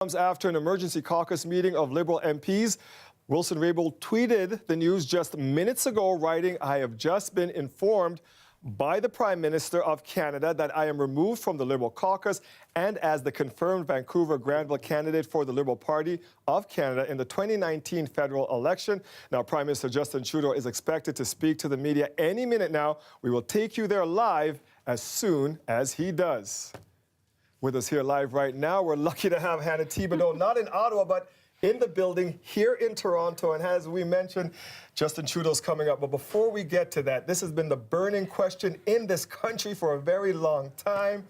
Comes after an emergency caucus meeting of Liberal MPs. Wilson Raybould tweeted the news just minutes ago, writing, "I have just been informed by the Prime Minister of Canada that I am removed from the Liberal caucus and as the confirmed Vancouver-Granville candidate for the Liberal Party of Canada in the 2019 federal election." Now, Prime Minister Justin Trudeau is expected to speak to the media any minute now. We will take you there live as soon as he does. With us here live right now, we're lucky to have Hannah Thibodeau, not in Ottawa, but in the building here in Toronto. And as we mentioned, Justin Trudeau's coming up. But before we get to that, this has been the burning question in this country for a very long time.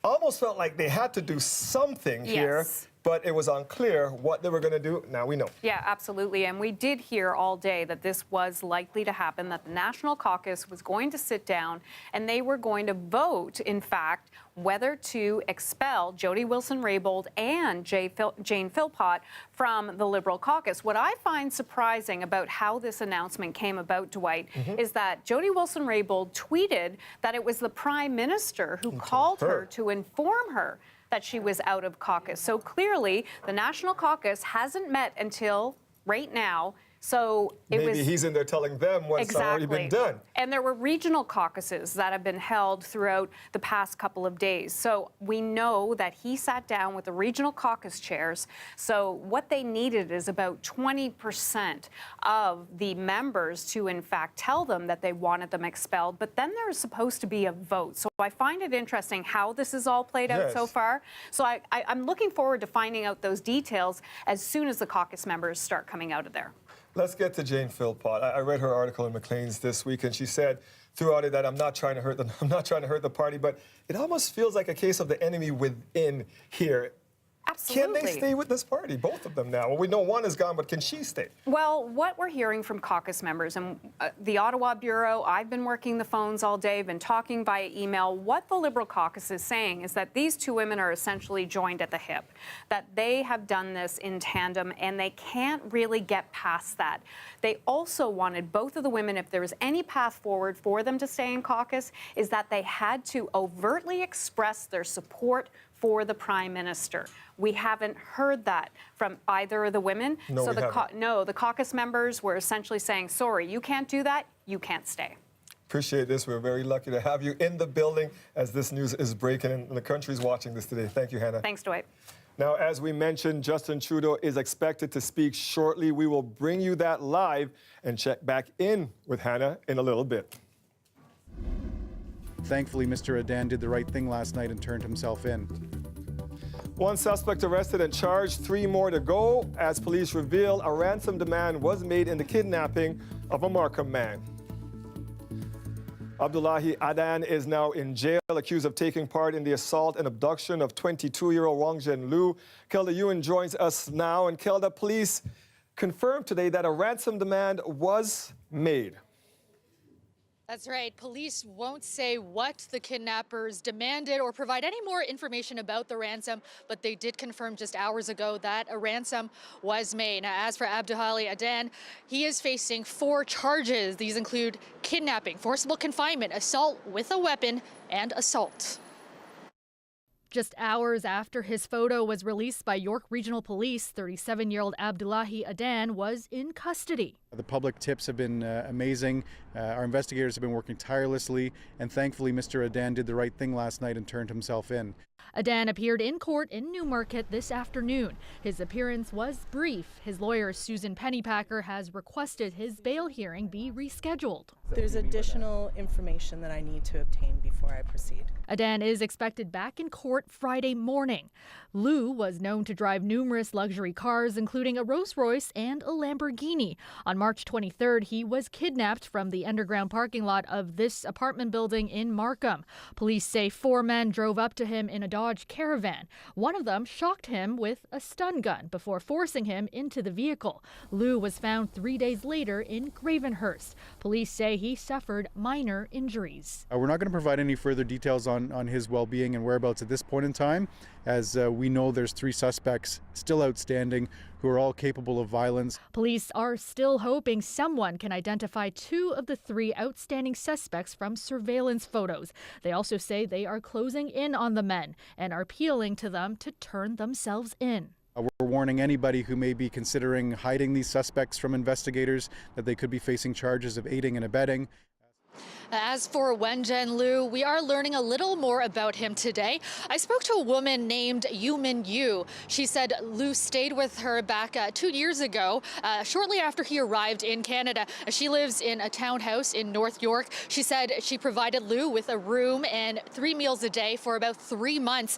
Almost felt like they had to do something here, but it was unclear what they were going to do. Now we know. Yeah, absolutely. And we did hear all day that this was likely to happen, that the National Caucus was going to sit down and they were going to vote, in fact, whether to expel Jody Wilson-Raybould and Jane Philpott from the Liberal caucus. What I find surprising about how this announcement came about, Dwight, is that Jody Wilson-Raybould tweeted that it was the Prime Minister who called her to inform her that she was out of caucus. So clearly, the National Caucus hasn't met until right now. So maybe he's in there telling them what's already been done. And there were regional caucuses that have been held throughout the past couple of days. So we know that he sat down with the regional caucus chairs. So what they needed is about 20% of the members to, in fact, tell them that they wanted them expelled. But then there is supposed to be a vote. So I find it interesting how this has all played out so far. So I'm looking forward to finding out those details as soon as the caucus members start coming out of there. Let's get to Jane Philpott. I read her article in Maclean's this week, and she said throughout it that I'm not trying to hurt the party, but it almost feels like a case of the enemy within here. Absolutely. Can they stay with this party, both of them now? Well, we know one is gone, but can she stay? Well, what we're hearing from caucus members and the Ottawa Bureau, I've been working the phones all day, been talking via email. What the Liberal caucus is saying is that these two women are essentially joined at the hip, that they have done this in tandem and they can't really get past that. They also wanted both of the women, if there was any path forward for them to stay in caucus, is that they had to overtly express their support for the Prime Minister. We haven't heard that from either of the women. No, the caucus members were essentially saying, sorry, you can't do that, you can't stay. Appreciate this. We're very lucky to have you in the building as this news is breaking and the country's watching this today. Thank you, Hannah. Thanks, Dwight. Now, as we mentioned, Justin Trudeau is expected to speak shortly. We will bring you that live and check back in with Hannah in a little bit. Thankfully, Mr. Adan did the right thing last night and turned himself in. One suspect arrested and charged, 3 more to go. As police reveal, a ransom demand was made in the kidnapping of a Markham man. Abdullahi Adan is now in jail, accused of taking part in the assault and abduction of 22-year-old Wang Zhenlu. Kelda Ewan joins us now. And Kelda, police confirmed today that a ransom demand was made. That's right. Police won't say what the kidnappers demanded or provide any more information about the ransom, but they did confirm just hours ago that a ransom was made. Now, as for Abdullahi Adan, he is facing 4 charges. These include kidnapping, forcible confinement, assault with a weapon, and assault. Just hours after his photo was released by York Regional Police, 37-year-old Abdullahi Adan was in custody. The public tips have been amazing. Our investigators have been working tirelessly, and thankfully Mr. Adan did the right thing last night and turned himself in. Adan appeared in court in Newmarket this afternoon. His appearance was brief. His lawyer, Susan Pennypacker, has requested his bail hearing be rescheduled. There's additional information that I need to obtain before I proceed. Adan is expected back in court Friday morning. Lou was known to drive numerous luxury cars, including a Rolls-Royce and a Lamborghini. On March 23rd, he was kidnapped from the underground parking lot of this apartment building in Markham. Police say 4 men drove up to him in a Dodge Caravan. One of them shocked him with a stun gun before forcing him into the vehicle. Lou was found 3 days later in Gravenhurst. Police say he suffered minor injuries. We're not going to provide any further details on his well-being and whereabouts at this point in time, as we know there's 3 suspects still outstanding who are all capable of violence. Police are still hoping someone can identify 2 of the 3 outstanding suspects from surveillance photos. They also say they are closing in on the men and are appealing to them to turn themselves in. We're warning anybody who may be considering hiding these suspects from investigators that they could be facing charges of aiding and abetting. As for Wenjen Liu, we are learning a little more about him today. I spoke to a woman named Yumin Yu. She said Liu stayed with her back 2 years ago, shortly after he arrived in Canada. She lives in a townhouse in North York. She said she provided Liu with a room and 3 meals a day for about 3 months.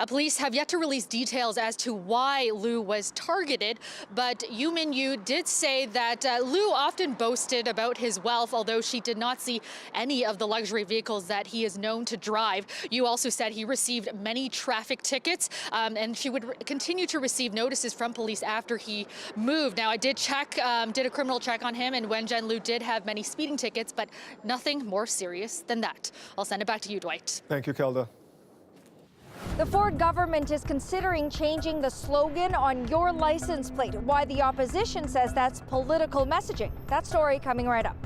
Police have yet to release details as to why Liu was targeted, but Yumin Yu did say that Liu often boasted about his wealth, although she did not see any of the luxury vehicles that he is known to drive. You also said he received many traffic tickets, and she would continue to receive notices from police after he moved. Now, I did did a criminal check on him, and Wenjen Liu did have many speeding tickets, but nothing more serious than that. I'll send it back to you, Dwight. Thank you, Kelda. The Ford government is considering changing the slogan on your license plate. Why the opposition says that's political messaging. That story coming right up.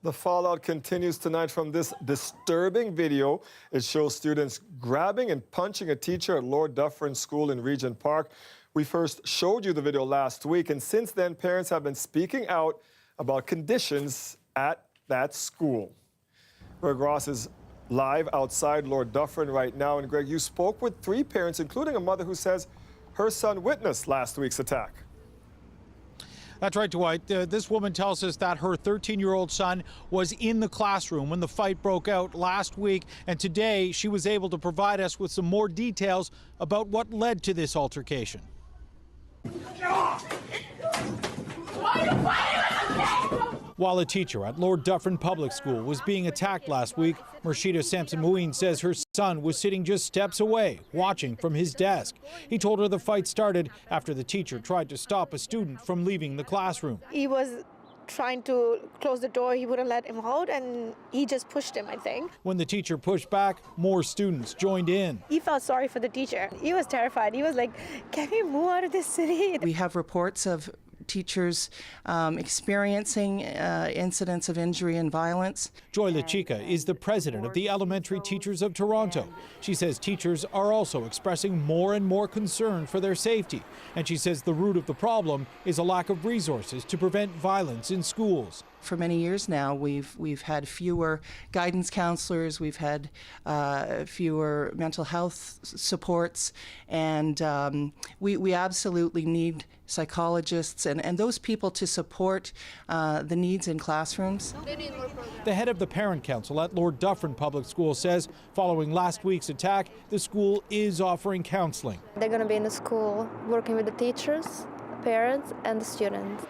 The fallout continues tonight from this disturbing video. It shows students grabbing and punching a teacher at Lord Dufferin School in Regent Park. We first showed you the video last week, and since then, parents have been speaking out about conditions at that school. Greg Ross is live outside Lord Dufferin right now. And Greg, you spoke with 3 parents, including a mother who says her son witnessed last week's attack. That's right, Dwight. This woman tells us that her 13-year-old son was in the classroom when the fight broke out last week, and today she was able to provide us with some more details about what led to this altercation. While a teacher at Lord Dufferin Public School was being attacked last week, Murshida Samson-Mouin says her son was sitting just steps away, watching from his desk. He told her the fight started after the teacher tried to stop a student from leaving the classroom. He was trying to close the door. He wouldn't let him out, and he just pushed him, I think. When the teacher pushed back, more students joined in. He felt sorry for the teacher. He was terrified. He was like, can we move out of this city? We have reports of teachers experiencing incidents of injury and violence. Joy LaChica is the president of the Elementary Teachers of Toronto. She says teachers are also expressing more and more concern for their safety. And she says the root of the problem is a lack of resources to prevent violence in schools. For many years now, we've had fewer guidance counselors, we've had fewer mental health supports, and we absolutely need psychologists and those people to support the needs in classrooms. The head of the Parent Council at Lord Dufferin Public School says following last week's attack, the school is offering counseling. They're going to be in the school working with the teachers, parents, and the students.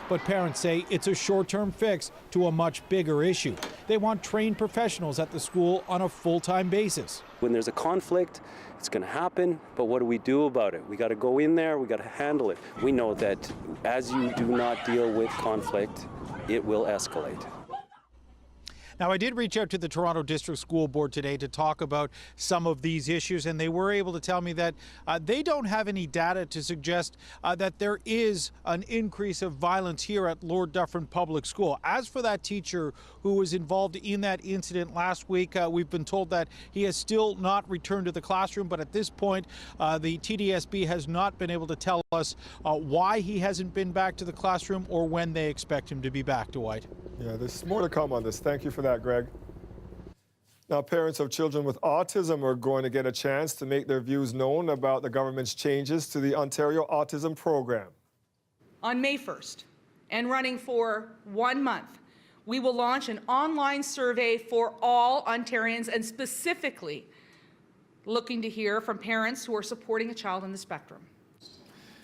But parents say it's a short-term fix to a much bigger issue. They want trained professionals at the school on a full-time basis. When there's a conflict, it's going to happen, but what do we do about it? We got to go in there, we got to handle it. We know that as you do not deal with conflict, it will escalate. Now, I did reach out to the Toronto District School Board today to talk about some of these issues, and they were able to tell me that they don't have any data to suggest that there is an increase of violence here at Lord Dufferin Public School. As for that teacher who was involved in that incident last week, we've been told that he has still not returned to the classroom, but at this point, the TDSB has not been able to tell us why he hasn't been back to the classroom or when they expect him to be back, Dwight. Yeah, there's more to come on this. Thank you for that, Greg. Now, parents of children with autism are going to get a chance to make their views known about the government's changes to the Ontario Autism Program. On May 1st, and running for 1 month, we will launch an online survey for all Ontarians, and specifically looking to hear from parents who are supporting a child on the spectrum.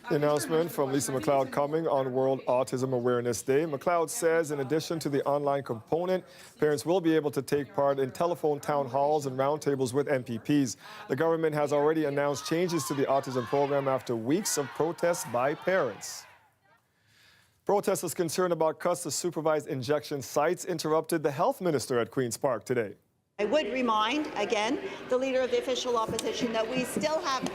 The announcement from Lisa MacLeod coming on World Autism Awareness Day. MacLeod says in addition to the online component, parents will be able to take part in telephone town halls and roundtables with MPPs. The government has already announced changes to the autism program after weeks of protests by parents. Protesters concerned about cuts to supervised injection sites interrupted the health minister at Queen's Park today. I would remind, again, the leader of the official opposition that we still have...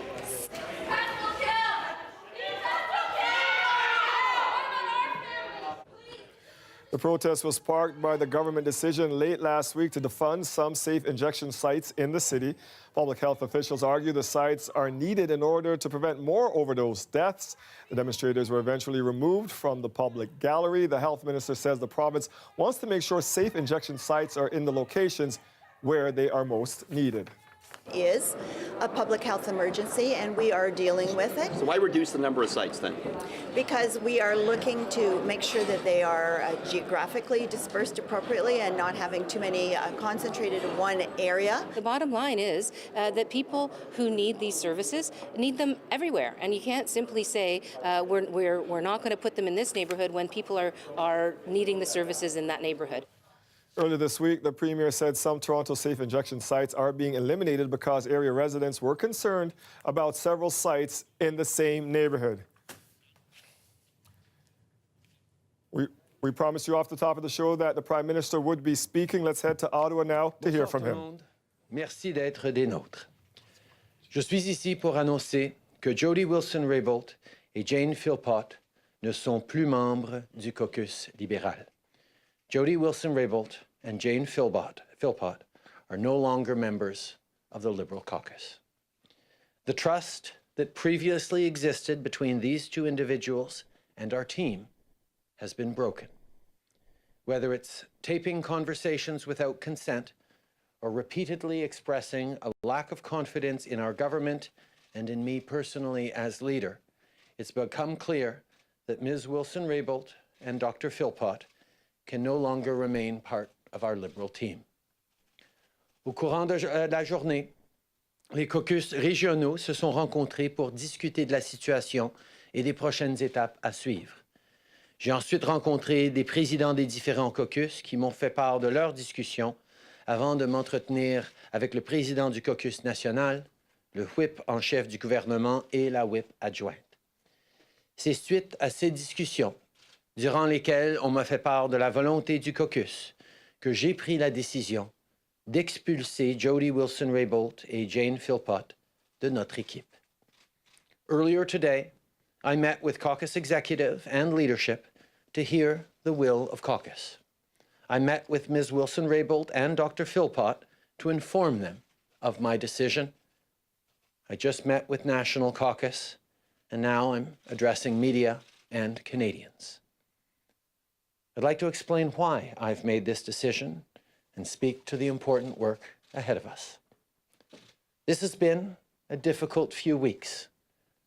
The protest was sparked by the government decision late last week to defund some safe injection sites in the city. Public health officials argue the sites are needed in order to prevent more overdose deaths. The demonstrators were eventually removed from the public gallery. The health minister says the province wants to make sure safe injection sites are in the locations where they are most needed. Is a public health emergency, and we are dealing with it. So why reduce the number of sites then? Because we are looking to make sure that they are geographically dispersed appropriately and not having too many concentrated in one area. The bottom line is that people who need these services need them everywhere, and you can't simply say we're not going to put them in this neighborhood when people are needing the services in that neighborhood. Earlier this week, the Premier said some Toronto safe injection sites are being eliminated because area residents were concerned about several sites in the same neighborhood. We promised you off the top of the show that the Prime Minister would be speaking. Let's head to Ottawa now to hear from him. Merci d'être des nôtres. Je suis ici pour annoncer que Jody Wilson-Raybould et Jane Philpott ne sont plus membres du caucus libéral. Jody Wilson-Raybould and Jane Philpott are no longer members of the Liberal caucus. The trust that previously existed between these two individuals and our team has been broken. Whether it's taping conversations without consent or repeatedly expressing a lack of confidence in our government and in me personally as leader, it's become clear that Ms. Wilson-Raybould and Dr. Philpott can no longer remain part of our Liberal team. Au courant de la journée, les caucus régionaux se sont rencontrés pour discuter de la situation et des prochaines étapes à suivre. J'ai ensuite rencontré des présidents des différents caucus qui m'ont fait part de leurs discussions avant de m'entretenir avec le président du caucus national, le whip en chef du gouvernement et la whip adjointe. C'est suite à ces discussions durant lesquelles on m'a fait part de la volonté du caucus, que j'ai pris la décision d'expulser Jody Wilson-Raybould et Jane Philpott de notre équipe. Earlier today, I met with caucus executive and leadership to hear the will of caucus. I met with Ms. Wilson-Raybould and Dr. Philpott to inform them of my decision. I just met with National Caucus, and now I'm addressing media and Canadians. I'd like to explain why I've made this decision and speak to the important work ahead of us. This has been a difficult few weeks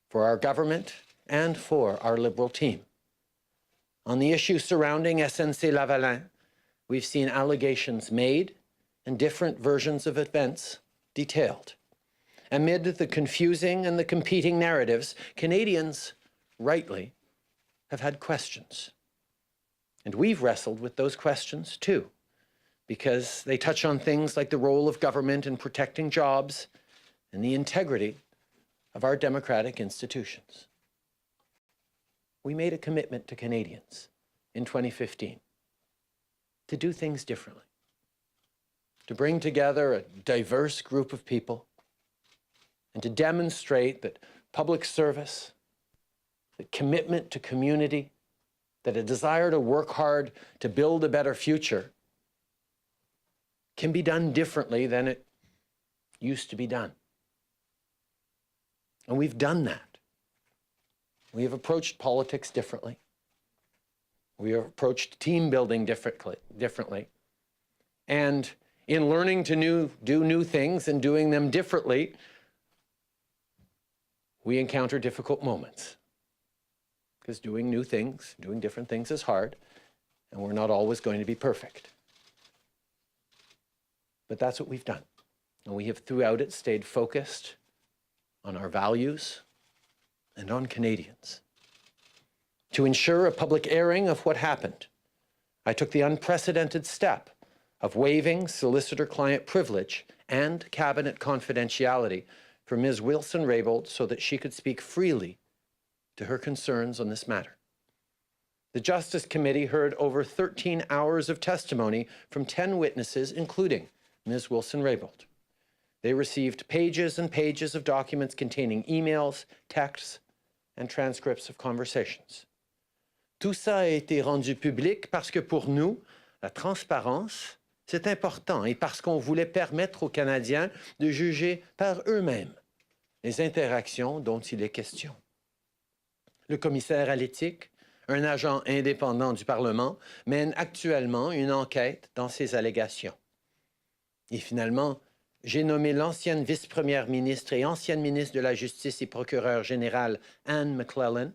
for our government and for our Liberal team. On the issue surrounding SNC-Lavalin, we've seen allegations made and different versions of events detailed. Amid the confusing and the competing narratives, Canadians, rightly, have had questions. And we've wrestled with those questions too, because they touch on things like the role of government in protecting jobs and the integrity of our democratic institutions. We made a commitment to Canadians in 2015 to do things differently, to bring together a diverse group of people and to demonstrate that public service, that commitment to community, that a desire to work hard to build a better future can be done differently than it used to be done. And we've done that. We have approached politics differently. We have approached team building differently. And in learning to do new things and doing them differently, we encounter difficult moments. Because doing new things, doing different things is hard, and we're not always going to be perfect. But that's what we've done. And we have throughout it stayed focused on our values and on Canadians. To ensure a public airing of what happened, I took the unprecedented step of waiving solicitor-client privilege and cabinet confidentiality for Ms. Wilson-Raybould so that she could speak freely to her concerns on this matter. The Justice Committee heard over 13 hours of testimony from 10 witnesses, including Ms. Wilson-Raybould. They received pages and pages of documents containing emails, texts, and transcripts of conversations. Tout ça a été rendu public parce que pour nous, la transparence, c'est important et parce qu'on voulait permettre aux Canadiens de juger par eux-mêmes les interactions dont il est question. Le commissaire à l'éthique, un agent indépendant du Parlement, mène actuellement une enquête dans ces allégations. Et finalement, j'ai nommé l'ancienne vice-première ministre et ancienne ministre de la Justice et procureure générale Anne McClellan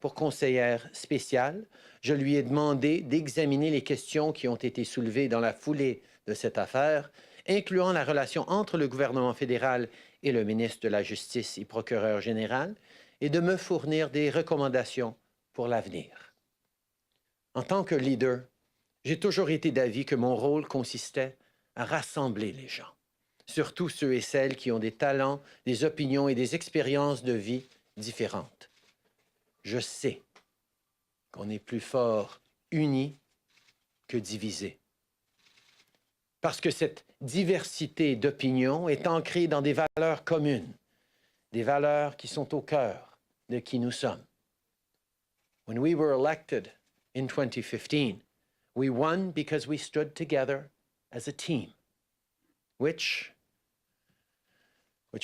pour conseillère spéciale. Je lui ai demandé d'examiner les questions qui ont été soulevées dans la foulée de cette affaire, incluant la relation entre le gouvernement fédéral et le ministre de la Justice et procureur général, et de me fournir des recommandations pour l'avenir. En tant que leader, j'ai toujours été d'avis que mon rôle consistait à rassembler les gens, surtout ceux et celles qui ont des talents, des opinions et des expériences de vie différentes. Je sais qu'on est plus fort unis que divisés. Parce que cette diversité d'opinions est ancrée dans des valeurs communes, des valeurs qui sont au cœur de qui nous sommes. When we were elected in 2015, we won because we stood together as a team, which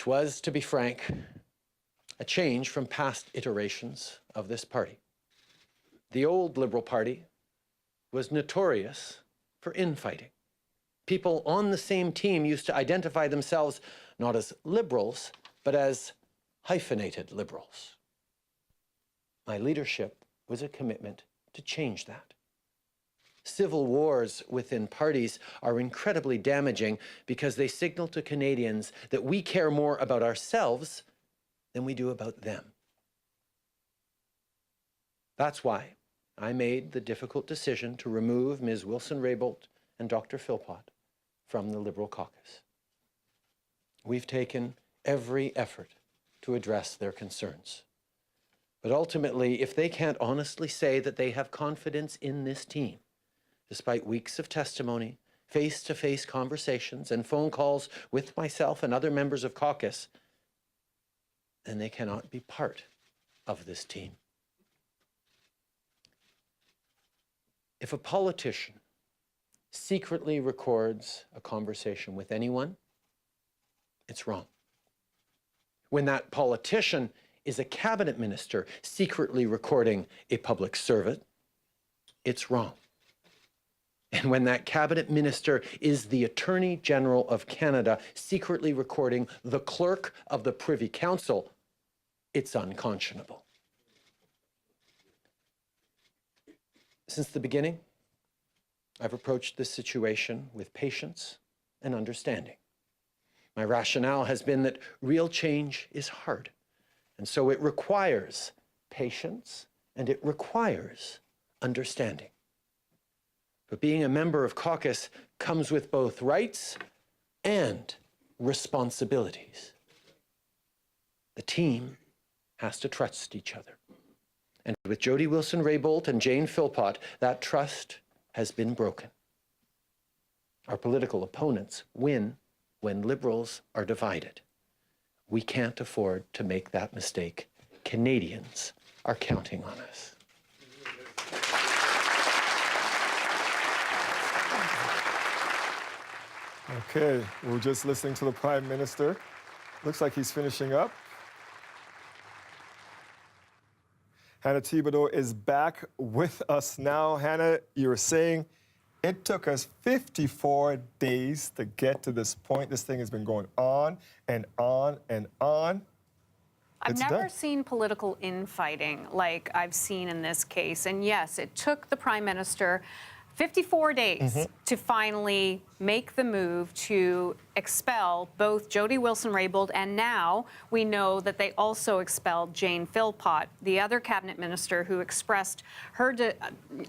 was, to be frank, a change from past iterations of this party. The old Liberal Party was notorious for infighting. People on the same team used to identify themselves not as Liberals, but as hyphenated Liberals. My leadership was a commitment to change that. Civil wars within parties are incredibly damaging because they signal to Canadians that we care more about ourselves than we do about them. That's why I made the difficult decision to remove Ms. Wilson-Raybould and Dr. Philpott from the Liberal caucus. We've taken every effort to address their concerns. But ultimately, if they can't honestly say that they have confidence in this team, despite weeks of testimony, face-to-face conversations, and phone calls with myself and other members of caucus, then they cannot be part of this team. If a politician secretly records a conversation with anyone, it's wrong. When that politician is a cabinet minister secretly recording a public servant, it's wrong. And when that cabinet minister is the Attorney General of Canada secretly recording the clerk of the Privy Council, it's unconscionable. Since the beginning, I've approached this situation with patience and understanding. My rationale has been that real change is hard, and so it requires patience and it requires understanding. But being a member of caucus comes with both rights and responsibilities. The team has to trust each other. And with Jody Wilson-Raybould and Jane Philpott, that trust has been broken. Our political opponents win when Liberals are divided. We can't afford to make that mistake. Canadians are counting on us. Okay, we were just listening to the Prime Minister. Looks like he's finishing up. Hannah Thibodeau is back with us now. Hannah, you were saying it took us 54 days to get to this point. This thing has been going on and on and on. I've never seen political infighting like I've seen in this case. And yes, it took the Prime Minister 54 days to finally make the move to expel both Jody Wilson-Raybould, and now we know that they also expelled Jane Philpott, the other cabinet minister who expressed her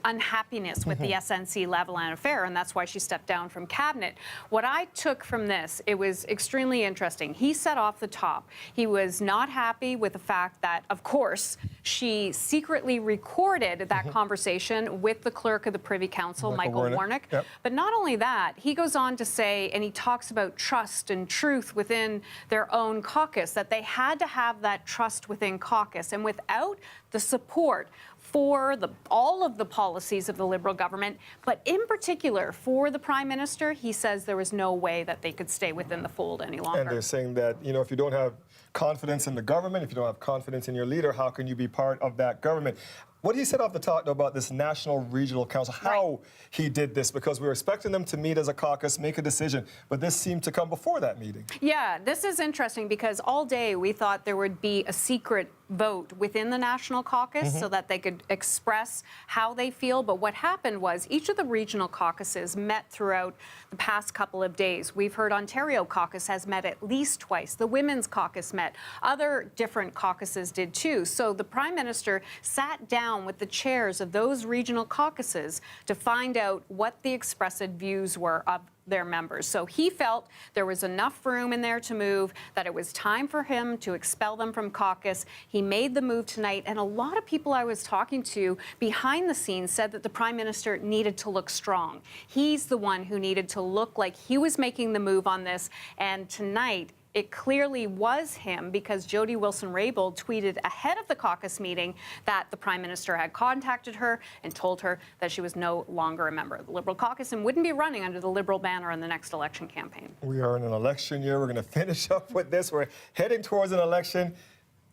unhappiness with the SNC-Lavalin affair, and that's why she stepped down from cabinet. What I took from this, it was extremely interesting. He said off the top, he was not happy with the fact that, of course, she secretly recorded that conversation with the clerk of the Privy Council, Michael Warnock. Yep. But not only that, he goes on to say, and he talks about trust and truth within their own caucus, that they had to have that trust within caucus. And without the support for all of the policies of the Liberal government, but in particular for the Prime Minister, he says there was no way that they could stay within the fold any longer. And they're saying that, if you don't have confidence in the government, if you don't have confidence in your leader, how can you be part of that government? What he said off the top, though, about this National Regional Council, how he did this, because we were expecting them to meet as a caucus, make a decision, but this seemed to come before that meeting. Yeah, this is interesting because all day we thought there would be a secret vote within the National Caucus so that they could express how they feel. But what happened was each of the regional caucuses met throughout the past couple of days. We've heard Ontario Caucus has met at least twice. The Women's Caucus met. Other different caucuses did too. So the Prime Minister sat down with the chairs of those regional caucuses to find out what the expressed views were of their members. So he felt there was enough room in there to move, that it was time for him to expel them from caucus. He made the move tonight, and a lot of people I was talking to behind the scenes said that the Prime Minister needed to look strong. He's the one who needed to look like he was making the move on this, and tonight it clearly was him, because Jody Wilson-Raybould tweeted ahead of the caucus meeting that the Prime Minister had contacted her and told her that she was no longer a member of the Liberal caucus and wouldn't be running under the Liberal banner in the next election campaign. We are in an election year. We're going to finish up with this. We're heading towards an election.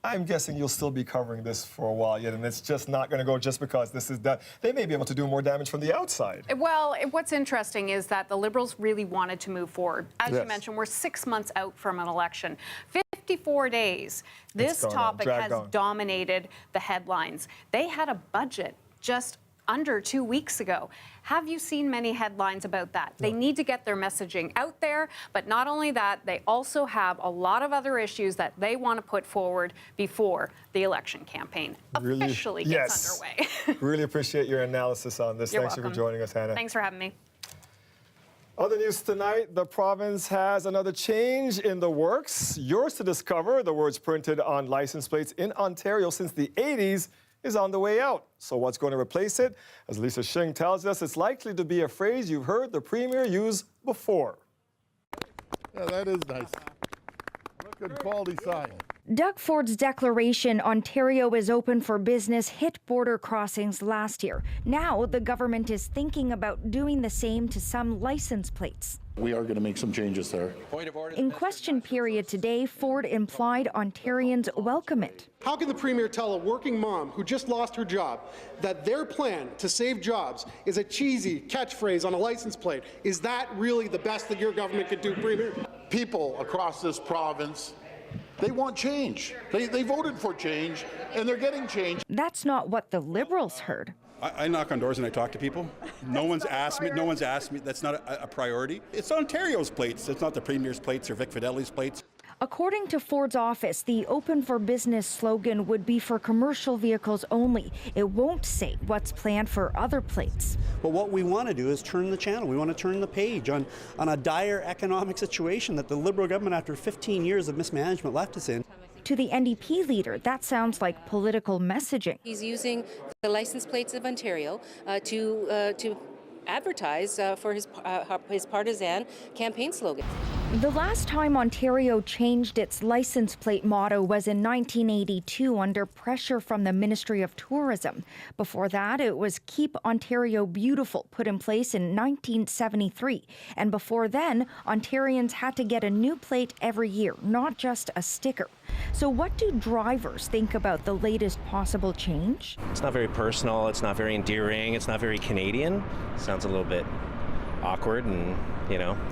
I'm guessing you'll still be covering this for a while yet, and it's just not going to go just because this is done. They may be able to do more damage from the outside. Well, what's interesting is that the Liberals really wanted to move forward. As you mentioned, we're 6 months out from an election. 54 days. This topic has dominated the headlines. They had a budget just under 2 weeks ago. Have you seen many headlines about that? They need to get their messaging out there, but not only that, they also have a lot of other issues that they want to put forward before the election campaign officially gets underway. Really appreciate your analysis on this. Thanks for joining us, Hannah. Thanks for having me. Other news tonight, the province has another change in the works. Yours to discover, the words printed on license plates in Ontario since the 80s is on the way out. So what's going to replace it? As Lisa Shing tells us, it's likely to be a phrase you've heard the Premier use before. Yeah, that is nice. Good quality sign. Doug Ford's declaration Ontario is open for business hit border crossings last year. Now the government is thinking about doing the same to some license plates. We are going to make some changes there. In question period today, Ford implied Ontarians welcome it. How can the Premier tell a working mom who just lost her job that their plan to save jobs is a cheesy catchphrase on a license plate? Is that really the best that your government could do, Premier? People across this province, they want change. They voted for change, and they're getting change. That's not what the Liberals heard. I knock on doors and I talk to people. No one's asked me. That's not a priority. It's Ontario's plates. It's not the Premier's plates or Vic Fideli's plates. According to Ford's office, the Open for Business slogan would be for commercial vehicles only. It won't say what's planned for other plates. But what we want to do is turn the channel. We want to turn the page on a dire economic situation that the Liberal government, after 15 years of mismanagement, left us in. To the NDP leader, that sounds like political messaging. He's using the license plates of Ontario to advertise for his partisan campaign slogan. The last time Ontario changed its license plate motto was in 1982 under pressure from the Ministry of Tourism. Before that, it was Keep Ontario Beautiful, put in place in 1973. And before then, Ontarians had to get a new plate every year, not just a sticker. So what do drivers think about the latest possible change? It's not very personal, it's not very endearing, it's not very Canadian. Sounds a little bit awkward and,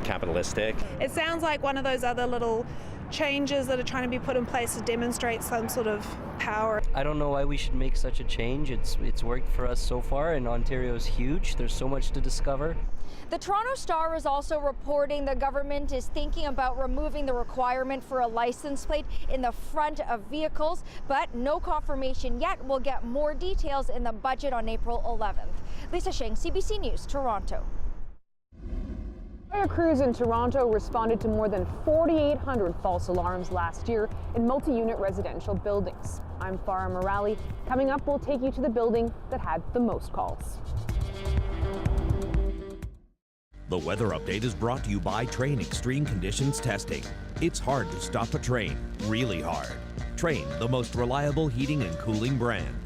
capitalistic. It sounds like one of those other little changes that are trying to be put in place to demonstrate some sort of power. I don't know why we should make such a change. It's worked for us so far, and Ontario is huge. There's so much to discover. The Toronto Star is also reporting the government is thinking about removing the requirement for a license plate in the front of vehicles, but no confirmation yet. We'll get more details in the budget on April 11th. Lisa Shing, CBC News, Toronto. Fire crews in Toronto responded to more than 4,800 false alarms last year in multi-unit residential buildings. I'm Farah Morali. Coming up, we'll take you to the building that had the most calls. The weather update is brought to you by Train Extreme Conditions Testing. It's hard to stop a train, really hard. Train, the most reliable heating and cooling brand.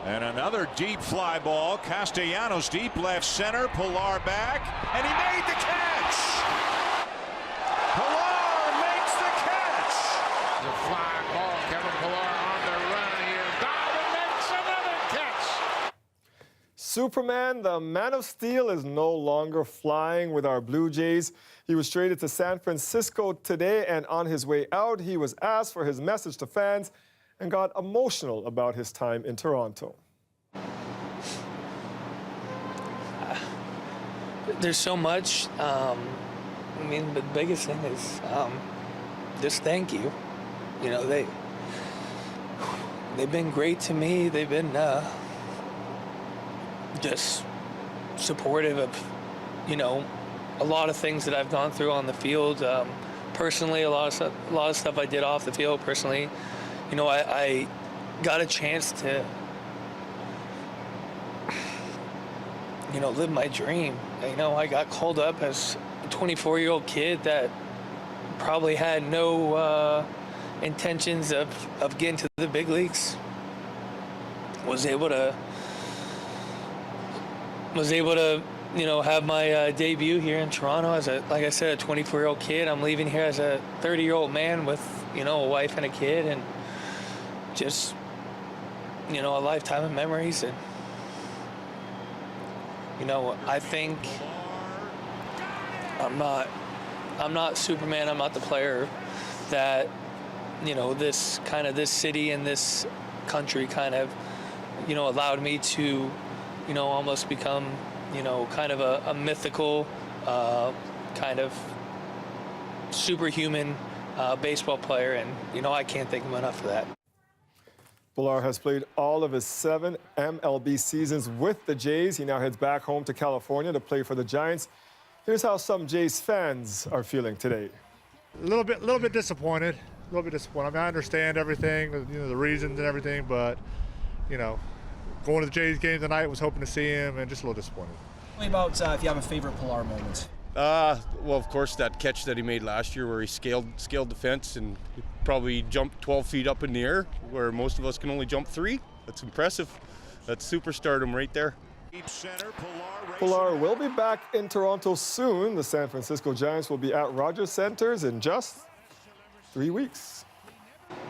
And another deep fly ball. Castellanos deep left center. Pilar back. And he made the catch. Pilar makes the catch. The fly ball. Kevin Pilar on the run here. Darwin makes another catch. Superman, the Man of Steel, is no longer flying with our Blue Jays. He was traded to San Francisco today, and on his way out, he was asked for his message to fans and got emotional about his time in Toronto. There's so much. I mean, the biggest thing is just thank you. You know, they've been great to me. They've been just supportive of, you know, a lot of things that I've gone through on the field. Personally, a lot of stuff I did off the field. Personally, you know, I got a chance to, you know, live my dream. You know, I got called up as a 24-year-old kid that probably had no intentions of getting to the big leagues. Was able to, you know, have my debut here in Toronto as like I said, a 24-year-old kid. I'm leaving here as a 30-year-old man with, you know, a wife and a kid, and just, you know, a lifetime of memories. And, you know, I think I'm not Superman. I'm not the player that, you know, this city and this country kind of, you know, allowed me to, you know, almost become, you know, kind of a mythical, kind of superhuman baseball player. And, you know, I can't thank him enough for that. Pilar has played all of his 7 MLB seasons with the Jays. He now heads back home to California to play for the Giants. Here's how some Jays fans are feeling today. A little bit disappointed. I mean, I understand everything, you know, the reasons and everything, but, you know, going to the Jays game tonight, was hoping to see him, and just a little disappointed. Tell me about if you have a favorite Pilar moment. Well, of course, that catch that he made last year where he scaled the fence and probably jumped 12 feet up in the air, where most of us can only jump 3. That's impressive. That's superstardom right there. Pilar will be back in Toronto soon. The San Francisco Giants will be at Rogers Centers in just 3 weeks.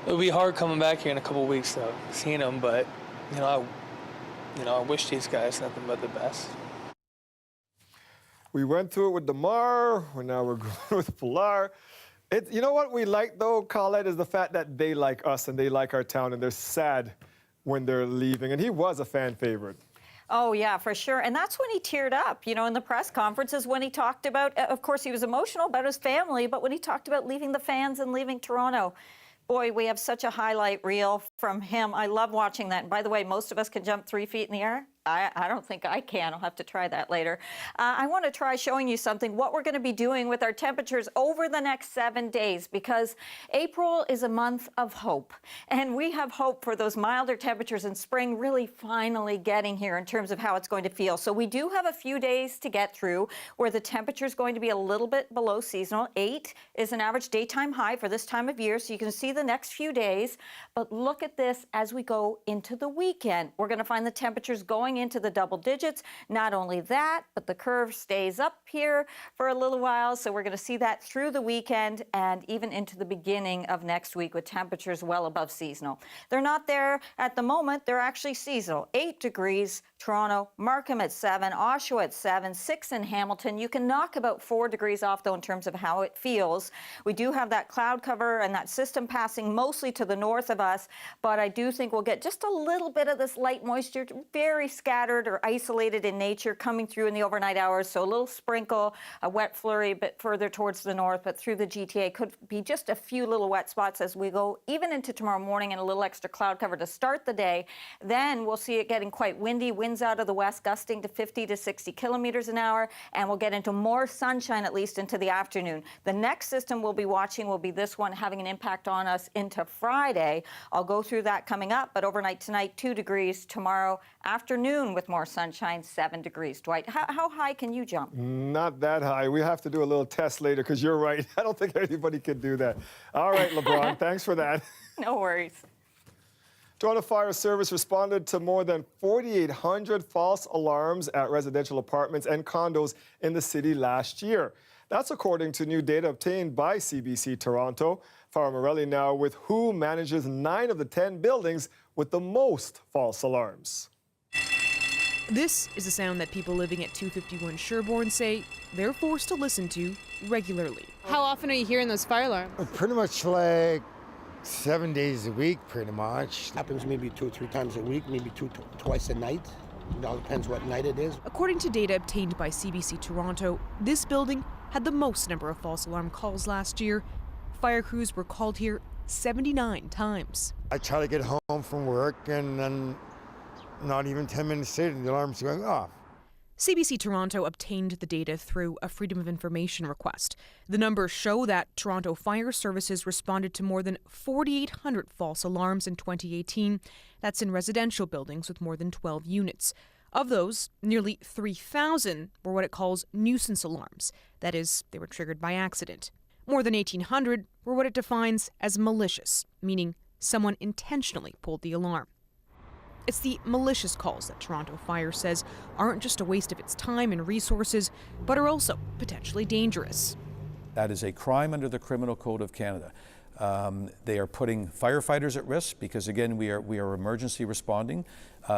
It'll be hard coming back here in a couple weeks, though, seeing them, but, you know, I wish these guys nothing but the best. We went through it with DeMar. Now we're going with Pilar. You know what we like, though, Colette, is the fact that they like us and they like our town, and they're sad when they're leaving. And he was a fan favorite. Oh, yeah, for sure. And that's when he teared up, you know, in the press conferences when he talked about, of course, he was emotional about his family, but when he talked about leaving the fans and leaving Toronto. Boy, we have such a highlight reel from him. I love watching that. And by the way, most of us can jump 3 feet in the air. I don't think I can. I'll have to try that later. I want to try showing you something, what we're going to be doing with our temperatures over the next 7 days, because April is a month of hope. And we have hope for those milder temperatures in spring really finally getting here in terms of how it's going to feel. So we do have a few days to get through where the temperature is going to be a little bit below seasonal. 8 is an average daytime high for this time of year, so you can see the next few days. But look at this as we go into the weekend. We're going to find the temperatures going into the double digits. Not only that, but the curve stays up here for a little while. So we're going to see that through the weekend and even into the beginning of next week with temperatures well above seasonal. They're not there at the moment. They're actually seasonal. 8 degrees, Toronto, Markham at 7, Oshawa at 7, 6 in Hamilton. You can knock about 4 degrees off, though, in terms of how it feels. We do have that cloud cover and that system passing mostly to the north of us, but I do think we'll get just a little bit of this light moisture, very scattered or isolated in nature, coming through in the overnight hours. So a little sprinkle, a wet flurry a bit further towards the north, but through the GTA could be just a few little wet spots as we go even into tomorrow morning, and a little extra cloud cover to start the day. Then we'll see it getting quite windy, winds out of the west gusting to 50 to 60 kilometers an hour, and we'll get into more sunshine at least into the afternoon. The next system we'll be watching will be this one having an impact on us into Friday. I'll go through that coming up, but overnight tonight, 2 degrees. Tomorrow afternoon with more sunshine, 7 degrees. Dwight, how high can you jump? Not that high. We have to do a little test later because you're right. I don't think anybody could do that. All right, LeBron, thanks for that. No worries. Toronto Fire Service responded to more than 4,800 false alarms at residential apartments and condos in the city last year. That's according to new data obtained by CBC Toronto. Farah Morelli now with who manages 9 of the 10 buildings with the most false alarms. This is a sound that people living at 251 Sherbourne say they're forced to listen to regularly. How often are you hearing those fire alarms? Pretty much like 7 days a week, pretty much. Happens maybe 2 or 3 times a week, maybe twice a night. It all depends what night it is. According to data obtained by CBC Toronto, this building had the most number of false alarm calls last year. Fire crews were called here 79 times. I try to get home from work and then not even 10 minutes later, the alarm's going off. CBC Toronto obtained the data through a Freedom of Information request. The numbers show that Toronto Fire Services responded to more than 4,800 false alarms in 2018. That's in residential buildings with more than 12 units. Of those, nearly 3,000 were what it calls nuisance alarms. That is, they were triggered by accident. More than 1,800 were what it defines as malicious, meaning someone intentionally pulled the alarm. It's the malicious calls that Toronto Fire says aren't just a waste of its time and resources, but are also potentially dangerous. That is a crime under the Criminal Code of Canada. They are putting firefighters at risk because, again, we are emergency responding.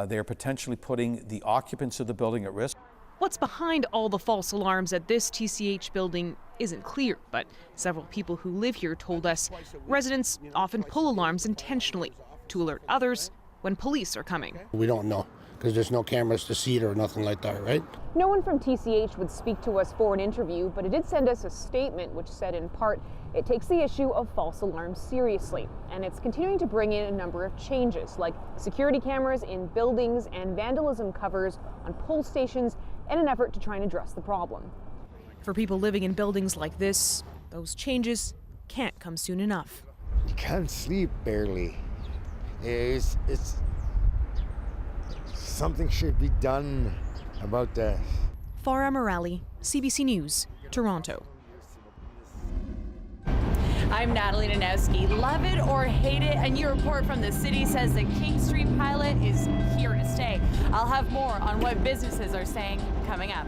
They are potentially putting the occupants of the building at risk. What's behind all the false alarms at this TCH building isn't clear, but several people who live here told us residents often pull alarms intentionally to alert others when police are coming. We don't know because there's no cameras to see it or nothing like that, right? No one from TCH would speak to us for an interview, but it did send us a statement which said in part it takes the issue of false alarms seriously, and it's continuing to bring in a number of changes like security cameras in buildings and vandalism covers on pole stations in an effort to try and address the problem. For people living in buildings like this, those changes can't come soon enough. You can't sleep barely. It's something should be done about that. Farah Morelli, CBC News, Toronto. I'm Natalie Nanowski. Love it or hate it, a new report from the city says the King Street pilot is here to stay. I'll have more on what businesses are saying coming up.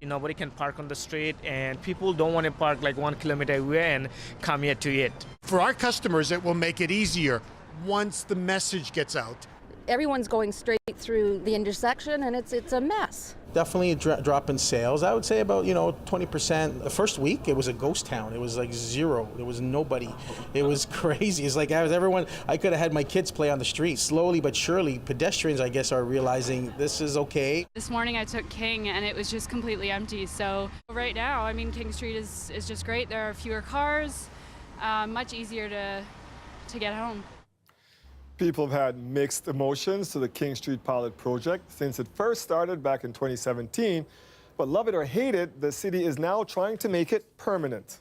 Nobody can park on the street, and people don't want to park like 1 kilometer away and come here to eat. For our customers, it will make it easier once the message gets out. Everyone's going straight through the intersection, and it's a mess. Definitely a drop in sales. I would say about 20%. The first week, it was a ghost town. It was like zero. There was nobody. It was crazy. It's like I could have had my kids play on the street. Slowly but surely, pedestrians, I guess, are realizing this is okay. This morning I took King and it was just completely empty. So right now, I mean, King Street is just great. There are fewer cars, much easier to get home. People have had mixed emotions to the King Street pilot project since it first started back in 2017. But love it or hate it, the city is now trying to make it permanent.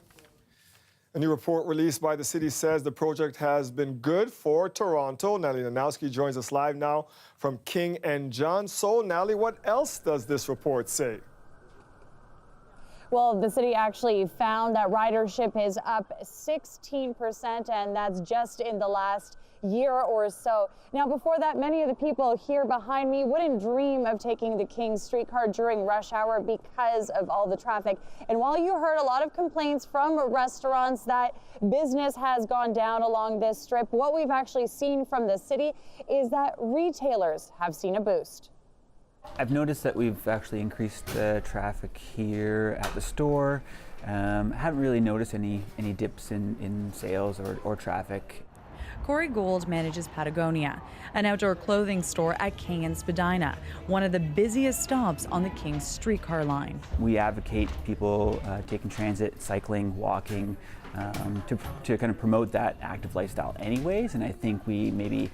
A new report released by the city says the project has been good for Toronto. Natalie Nanowski joins us live now from King and John. So, Natalie, what else does this report say? Well, the city actually found that ridership is up 16%, and that's just in the last year or so. Now, before that, many of the people here behind me wouldn't dream of taking the King streetcar during rush hour because of all the traffic. And while you heard a lot of complaints from restaurants that business has gone down along this strip, what we've actually seen from the city is that retailers have seen a boost. I've noticed that we've actually increased the traffic here at the store. Haven't really noticed any dips in sales or traffic. Corey Gold manages Patagonia, an outdoor clothing store at King and Spadina, one of the busiest stops on the King streetcar line. We advocate people taking transit, cycling, walking, to kind of promote that active lifestyle anyways, and I think we maybe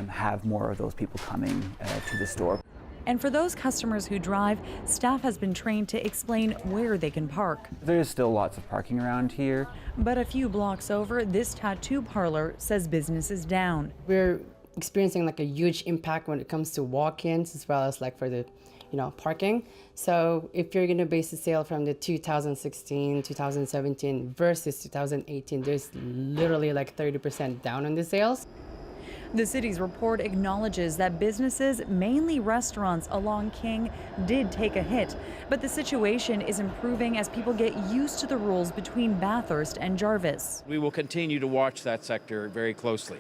have more of those people coming to the store. And for those customers who drive, staff has been trained to explain where they can park. There's still lots of parking around here. But a few blocks over, this tattoo parlor says business is down. We're experiencing like a huge impact when it comes to walk-ins as well as like for the parking. So if you're going to base the sale from the 2016, 2017 versus 2018, there's literally like 30% down on the sales. The city's report acknowledges that businesses, mainly restaurants along King, did take a hit, but the situation is improving as people get used to the rules between Bathurst and Jarvis. We will continue to watch that sector very closely.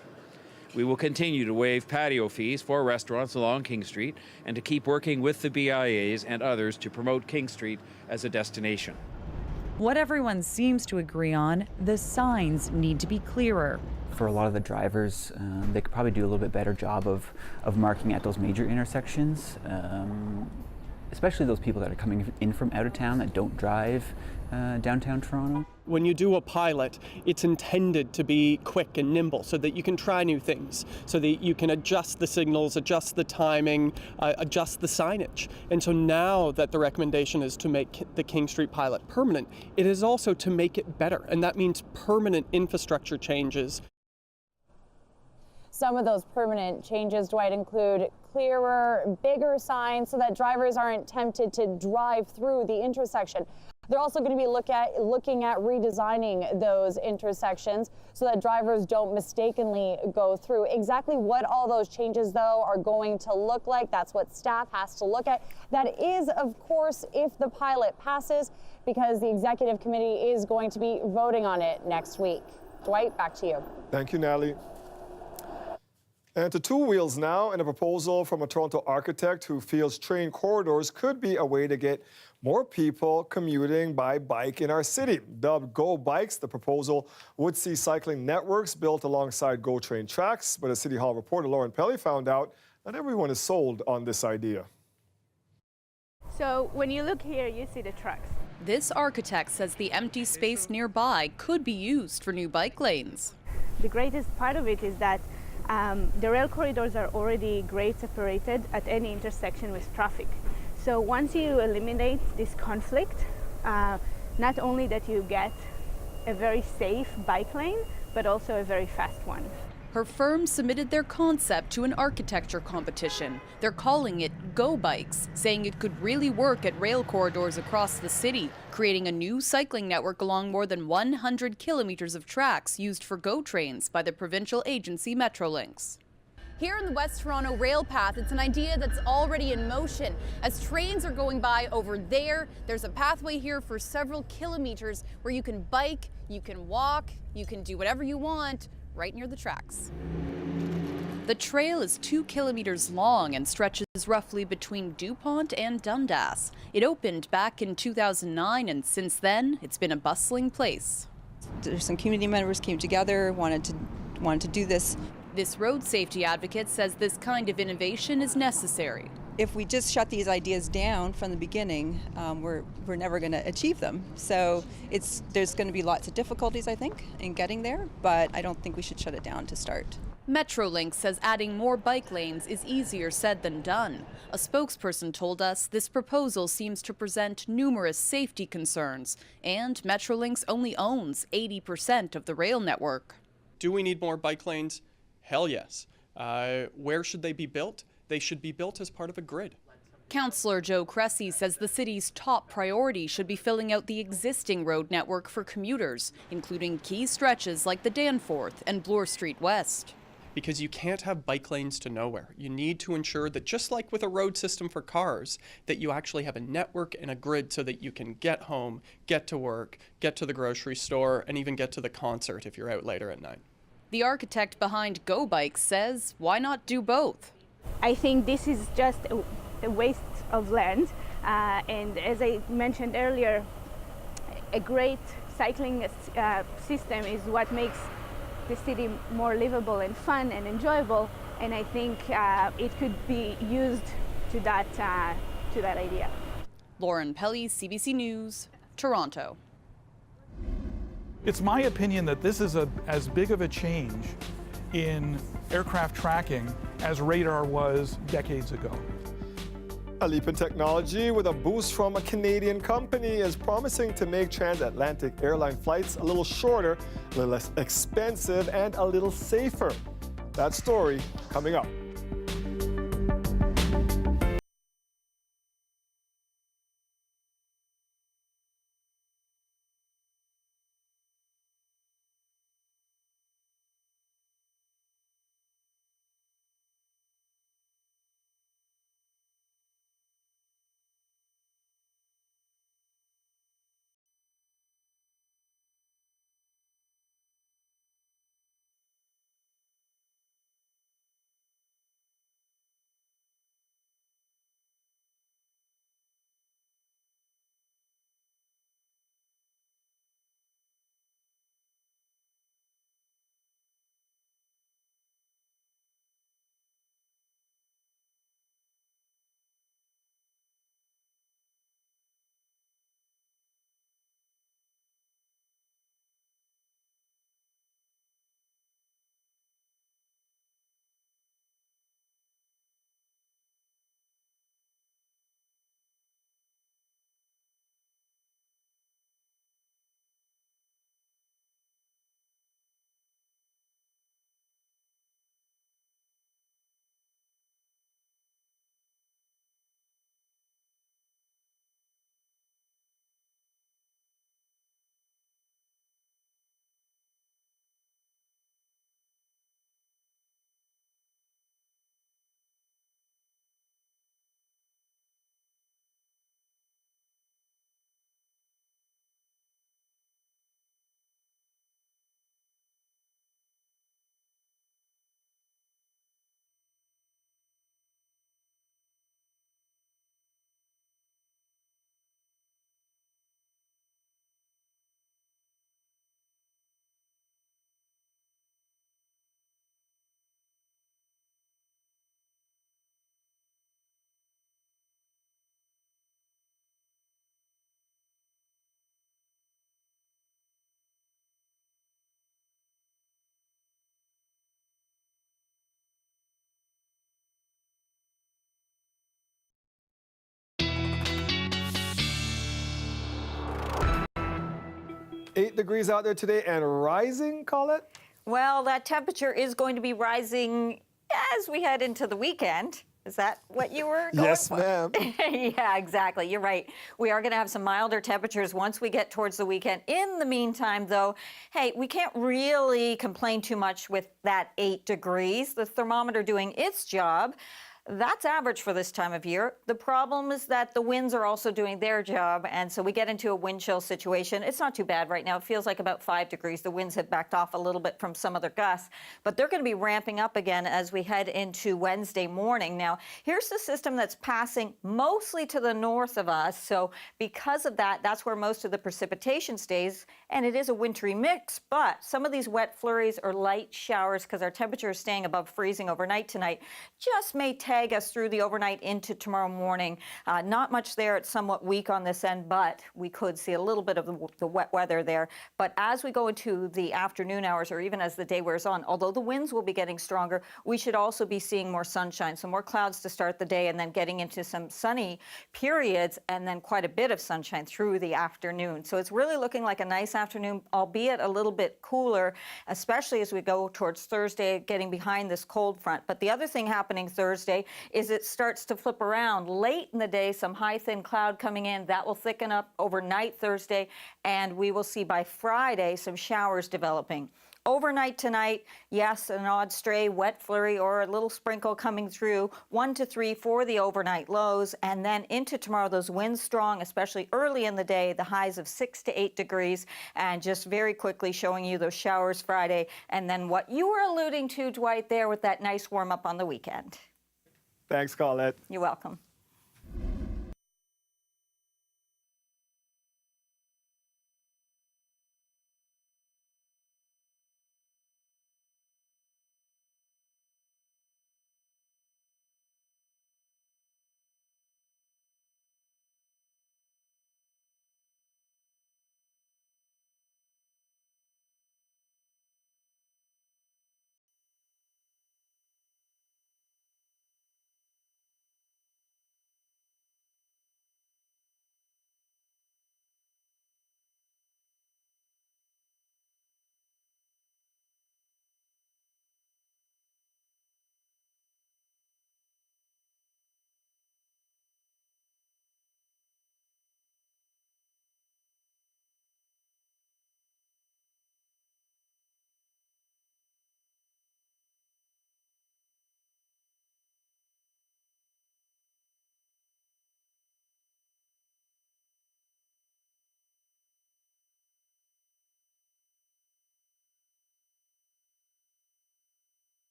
We will continue to waive patio fees for restaurants along King Street and to keep working with the BIAs and others to promote King Street as a destination. What everyone seems to agree on, the signs need to be clearer. For a lot of the drivers, they could probably do a little bit better job of marking at those major intersections, especially those people that are coming in from out of town that don't drive downtown Toronto. When you do a pilot, it's intended to be quick and nimble so that you can try new things, so that you can adjust the signals, adjust the timing, adjust the signage. And so now that the recommendation is to make the King Street pilot permanent, it is also to make it better, and that means permanent infrastructure changes. Some of those permanent changes, Dwight, include clearer, bigger signs so that drivers aren't tempted to drive through the intersection. They're also going to be looking at redesigning those intersections so that drivers don't mistakenly go through. Exactly what all those changes, though, are going to look like, that's what staff has to look at. That is, of course, if the pilot passes, because the executive committee is going to be voting on it next week. Dwight, back to you. Thank you, Natalie. And to two wheels now, and a proposal from a Toronto architect who feels train corridors could be a way to get more people commuting by bike in our city. Dubbed Go Bikes, the proposal would see cycling networks built alongside GO train tracks, but as City Hall reporter Lauren Pelly found out, not everyone is sold on this idea. So when you look here, you see the tracks. This architect says the empty space nearby could be used for new bike lanes. The greatest part of it is that the rail corridors are already grade separated at any intersection with traffic. So once you eliminate this conflict, not only that you get a very safe bike lane, but also a very fast one. Her firm submitted their concept to an architecture competition. They're calling it Go Bikes, saying it could really work at rail corridors across the city, creating a new cycling network along more than 100 kilometers of tracks used for GO trains by the provincial agency Metrolinx. Here in the West Toronto rail path, it's an idea that's already in motion. As trains are going by over there, there's a pathway here for several kilometers where you can bike, you can walk, you can do whatever you want right near the tracks. The trail is 2 kilometers long and stretches roughly between DuPont and Dundas. It opened back in 2009, and since then, it's been a bustling place. There's some community members came together, wanted to do this. This road safety advocate says this kind of innovation is necessary. If we just shut these ideas down from the beginning, we're never going to achieve them. So there's going to be lots of difficulties, I think, in getting there, but I don't think we should shut it down to start. Metrolink says adding more bike lanes is easier said than done. A spokesperson told us this proposal seems to present numerous safety concerns, and Metrolink's only owns 80% of the rail network. Do we need more bike lanes? Hell yes. Where should they be built? They should be built as part of a grid. Councillor Joe Cressy says the city's top priority should be filling out the existing road network for commuters, including key stretches like the Danforth and Bloor Street West. Because you can't have bike lanes to nowhere. You need to ensure that, just like with a road system for cars, that you actually have a network and a grid so that you can get home, get to work, get to the grocery store, and even get to the concert if you're out later at night. The architect behind Go Bikes says, why not do both? I think this is just a waste of land, and as I mentioned earlier, a great cycling system is what makes the city more livable and fun and enjoyable, and I think it could be used to that idea. Lauren Pelly, CBC News, Toronto. It's my opinion that this is as big of a change in aircraft tracking as radar was decades ago. A leap in technology with a boost from a Canadian company is promising to make transatlantic airline flights a little shorter, a little less expensive, and a little safer. That story coming up. $8 degrees out there today and rising, call it? Well, that temperature is going to be rising as we head into the weekend. Is that what you were going Yes, for? ma'am. Yeah, exactly. You're right. We are going to have some milder temperatures once we get towards the weekend. In the meantime, though, hey, we can't really complain too much with that 8 degrees. The thermometer doing its job. That's average for this time of year. The problem is that the winds are also doing their job, and so we get into a wind chill situation. It's not too bad right now. It feels like about 5 degrees. The winds have backed off a little bit from some other gusts, but they're going to be ramping up again as we head into Wednesday morning. Now, here's the system that's passing mostly to the north of us, so because of that, that's where most of the precipitation stays, and it is a wintry mix, but some of these wet flurries or light showers, because our temperature is staying above freezing overnight tonight, just may tag us through the overnight into tomorrow morning. Not much there. It's somewhat weak on this end, but we could see a little bit of the wet weather there. But as we go into the afternoon hours, or even as the day wears on, although the winds will be getting stronger, we should also be seeing more sunshine. So more clouds to start the day, and then getting into some sunny periods, and then quite a bit of sunshine through the afternoon. So it's really looking like a nice afternoon, albeit a little bit cooler, especially as we go towards Thursday, getting behind this cold front. But the other thing happening Thursday is it starts to flip around late in the day, some high thin cloud coming in. That will thicken up overnight Thursday, and we will see by Friday some showers developing. Overnight tonight, yes, an odd stray wet flurry or a little sprinkle coming through, 1 to 3 for the overnight lows, and then into tomorrow, those winds strong, especially early in the day, the highs of 6 to 8 degrees, and just very quickly showing you those showers Friday, and then what you were alluding to, Dwight, there with that nice warm up on the weekend. Thanks, Colette. You're welcome.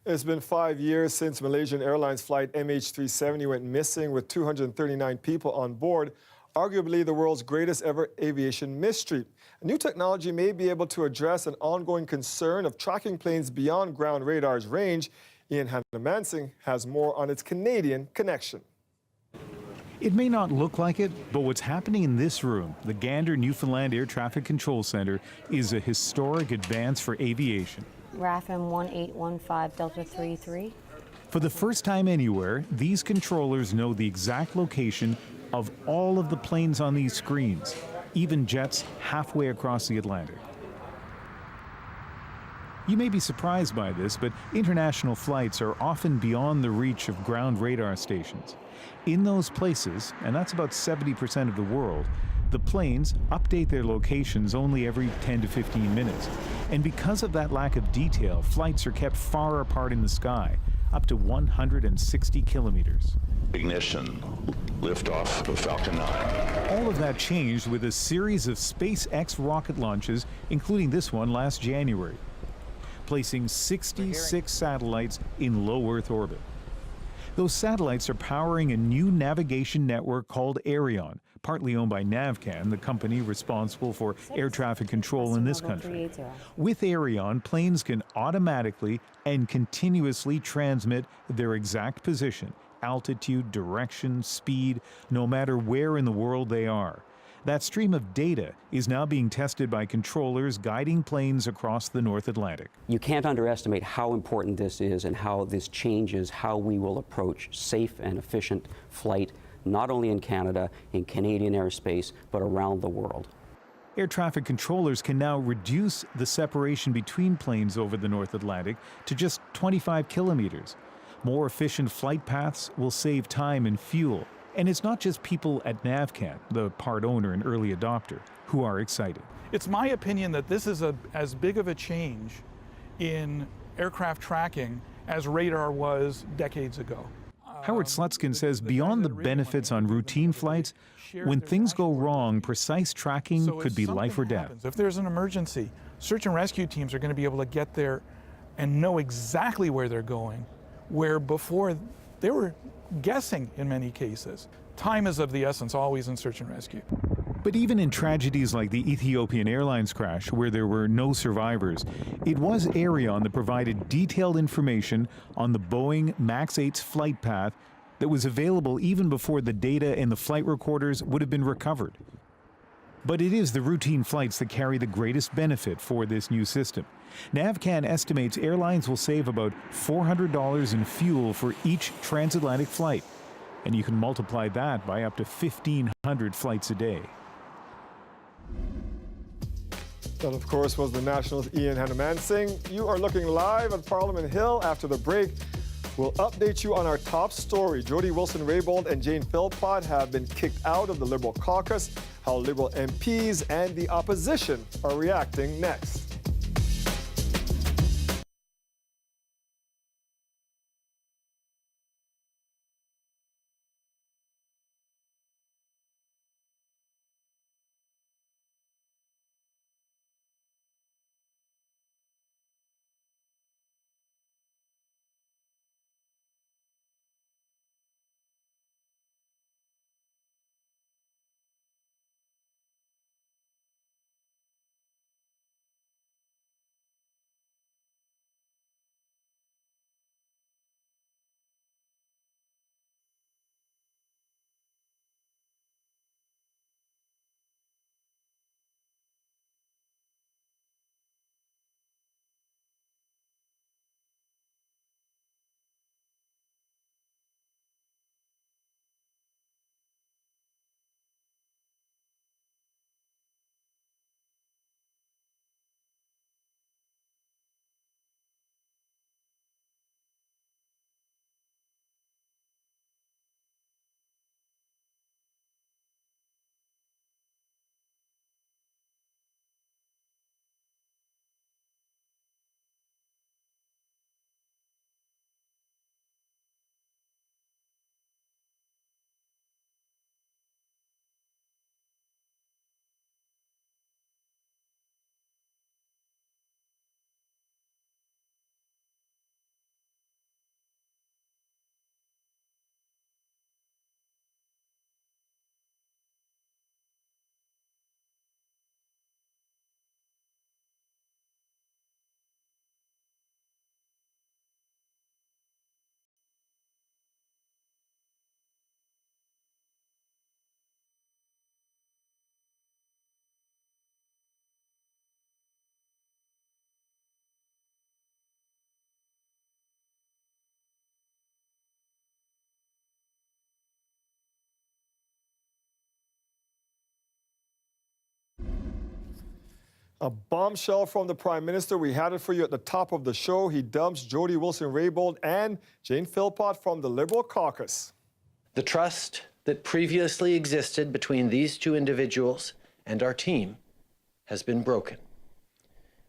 It's been 5 years since Malaysian Airlines flight MH370 went missing with 239 people on board, arguably the world's greatest ever aviation mystery. A new technology may be able to address an ongoing concern of tracking planes beyond ground radar's range. Ian Hannah-Mansing has more on its Canadian connection. It may not look like it, but what's happening in this room, the Gander, Newfoundland Air Traffic Control Center, is a historic advance for aviation. RAFM 1815 Delta 33. For the first time anywhere, these controllers know the exact location of all of the planes on these screens, even jets halfway across the Atlantic. You may be surprised by this, but international flights are often beyond the reach of ground radar stations. In those places, and that's about 70% of the world, the planes update their locations only every 10 to 15 minutes. And because of that lack of detail, flights are kept far apart in the sky, up to 160 kilometers. Ignition, liftoff of Falcon 9. All of that changed with a series of SpaceX rocket launches, including this one last January, placing 66 satellites in low Earth orbit. Those satellites are powering a new navigation network called Arion, partly owned by Navcan, the company responsible for air traffic control in this country. With Arion, planes can automatically and continuously transmit their exact position, altitude, direction, speed, no matter where in the world they are. That stream of data is now being tested by controllers guiding planes across the North Atlantic. You can't underestimate how important this is and how this changes how we will approach safe and efficient flight, not only in Canada, in Canadian airspace, but around the world. Air traffic controllers can now reduce the separation between planes over the North Atlantic to just 25 kilometers. More efficient flight paths will save time and fuel. And it's not just people at Navcan, the part owner and early adopter, who are excited. It's my opinion that this is as big of a change in aircraft tracking as radar was decades ago. Howard Slutskin says beyond the benefits on routine flights, when things go wrong, precise tracking could be life or death. If there's an emergency, search and rescue teams are going to be able to get there and know exactly where they're going, where before they were guessing in many cases. Time is of the essence always in search and rescue. But even in tragedies like the Ethiopian Airlines crash, where there were no survivors, it was Arion that provided detailed information on the Boeing MAX 8's flight path that was available even before the data in the flight recorders would have been recovered. But it is the routine flights that carry the greatest benefit for this new system. Navcan estimates airlines will save about $400 in fuel for each transatlantic flight, and you can multiply that by up to 1,500 flights a day. That, of course, was the National's Ian Hanumansing. You are looking live at Parliament Hill. After the break, we'll update you on our top story. Jody Wilson-Raybould and Jane Philpott have been kicked out of the Liberal caucus. How Liberal MPs and the opposition are reacting next. A bombshell from the Prime Minister. We had it for you at the top of the show. He dumps Jody Wilson-Raybould and Jane Philpott from the Liberal caucus. The trust that previously existed between these two individuals and our team has been broken.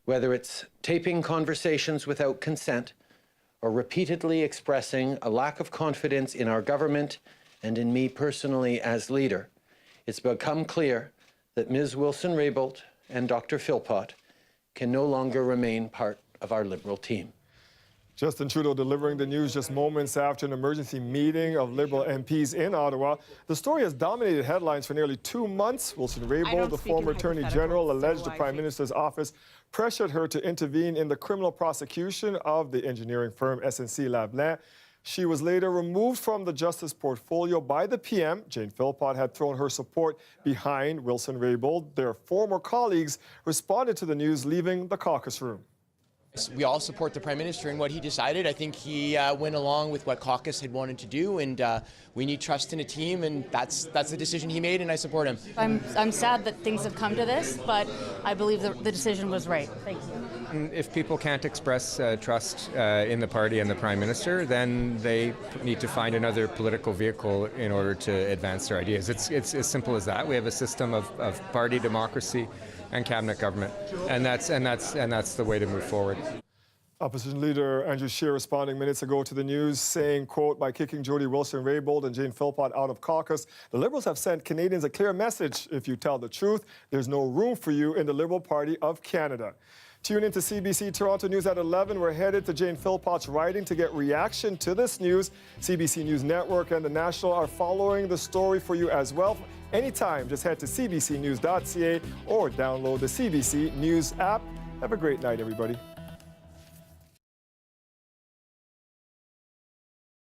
Whether it's taping conversations without consent or repeatedly expressing a lack of confidence in our government and in me personally as leader, it's become clear that Ms. Wilson-Raybould and Dr. Philpott can no longer remain part of our Liberal team. Justin Trudeau delivering the news just moments after an emergency meeting of Liberal MPs in Ottawa. The story has dominated headlines for nearly 2 months. Wilson-Raybould, the former Attorney General, alleged the Prime Minister's office pressured her to intervene in the criminal prosecution of the engineering firm SNC-Lavalin. She was later removed from the justice portfolio by the PM. Jane Philpott had thrown her support behind Wilson-Raybould. Their former colleagues responded to the news, leaving the caucus room. We all support the Prime Minister and what he decided. I think he went along with what caucus had wanted to do, and we need trust in a team, and that's the decision he made, and I support him. I'm sad that things have come to this, but I believe the decision was right. Thank you. If people can't express trust in the party and the Prime Minister, then they need to find another political vehicle in order to advance their ideas. It's as simple as that. We have a system of party democracy and cabinet government, and that's the way to move forward. Opposition leader Andrew Scheer responding minutes ago to the news, saying, quote, by kicking Jody Wilson-Raybould and Jane Philpott out of caucus, the Liberals have sent Canadians a clear message. If you tell the truth, there's no room for you in the Liberal Party of Canada. Tune into CBC Toronto News at 11. We're headed to Jane Philpott's writing to get reaction to this news. CBC News Network and The National are following the story for you as well. Anytime, just head to cbcnews.ca or download the CBC News app. Have a great night, everybody.